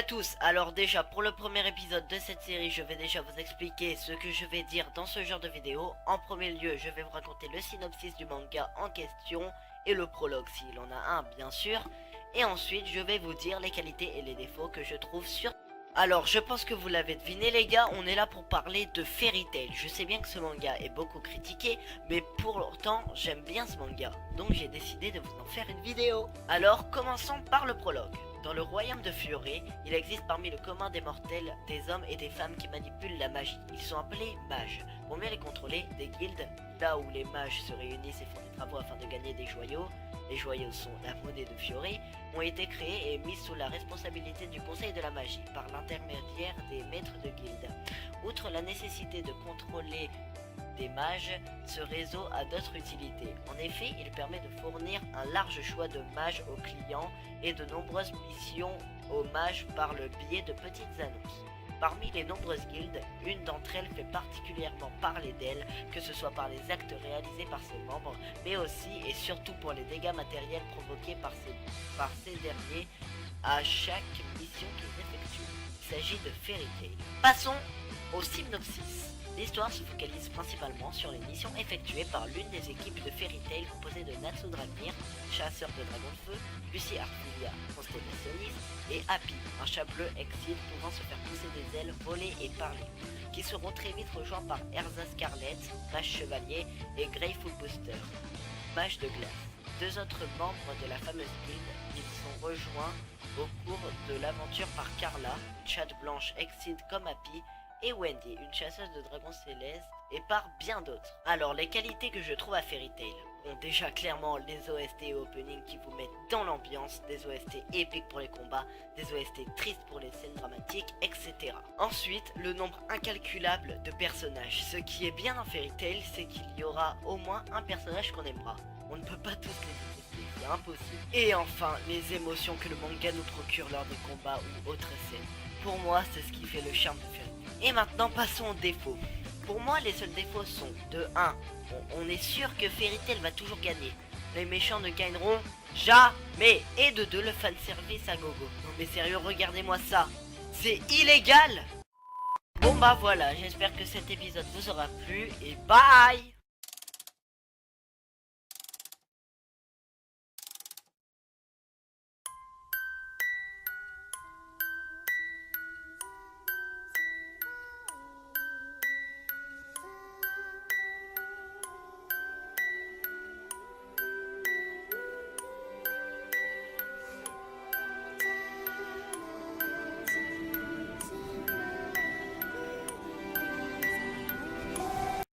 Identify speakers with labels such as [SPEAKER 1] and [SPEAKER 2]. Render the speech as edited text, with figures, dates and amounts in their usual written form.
[SPEAKER 1] tous, alors déjà pour le premier épisode de cette série je vais déjà vous expliquer ce que je vais dire dans ce genre de vidéo. En premier lieu je vais vous raconter le synopsis du manga en question et le prologue s'il en a un bien sûr. Et ensuite je vais vous dire les qualités et les défauts que je trouve sur... Alors je pense que vous l'avez deviné les gars, on est là pour parler de Fairy Tail. Je sais bien que ce manga est beaucoup critiqué, mais pourtant j'aime bien ce manga. Donc j'ai décidé de vous en faire une vidéo. Alors commençons par le prologue. Dans le royaume de Fioré, il existe parmi le commun des mortels des hommes et des femmes qui manipulent la magie. Ils sont appelés mages. Pour mieux les contrôler, des guildes, là où les mages se réunissent et font des travaux afin de gagner des joyaux, les joyaux sont la monnaie de Fioré, ont été créés et mis sous la responsabilité du conseil de la magie par l'intermédiaire des maîtres de guildes. Outre la nécessité de contrôler des mages, ce réseau a d'autres utilités. En effet, il permet de fournir un large choix de mages aux clients et de nombreuses missions aux mages par le biais de petites annonces. Parmi les nombreuses guildes, une d'entre elles fait particulièrement parler d'elle, que ce soit par les actes réalisés par ses membres, mais aussi et surtout pour les dégâts matériels provoqués par ces derniers à chaque mission qu'ils effectuent. Il s'agit de Fairy Tail. Passons au synopsis. L'histoire se focalise principalement sur les missions effectuées par l'une des équipes de Fairy Tail composée de Natsu Dragnir, chasseur de dragons de feu, Lucy Artilia, constellationniste, et Happy, un chat bleu exil pouvant se faire pousser des ailes, voler et parler, qui seront très vite rejoints par Erza Scarlet, mage chevalier, et Greyful Booster, mage de glace. Deux autres membres de la fameuse guilde, ils sont rejoints au cours de l'aventure par Carla, une chatte blanche exil comme Happy, et Wendy, une chasseuse de dragons célestes, et par bien d'autres. Alors les qualités que je trouve à Fairy Tail, bon déjà clairement les OST et opening qui vous mettent dans l'ambiance, des OST épiques pour les combats, des OST tristes pour les scènes dramatiques, etc. Ensuite, le nombre incalculable de personnages. Ce qui est bien dans Fairy Tail, c'est qu'il y aura au moins un personnage qu'on aimera. On ne peut pas tous les détester, c'est impossible. Et enfin, les émotions que le manga nous procure lors des combats ou autres scènes. Pour moi, c'est ce qui fait le charme de Fairy Tail. Et maintenant passons aux défauts. Pour moi les seuls défauts sont de 1. On est sûr que Fairy Tail va toujours gagner. Les méchants ne gagneront jamais. Et de 2 le fanservice à gogo. Non mais sérieux regardez-moi ça. C'est illégal. Bon bah voilà, j'espère que cet épisode vous aura plu et bye.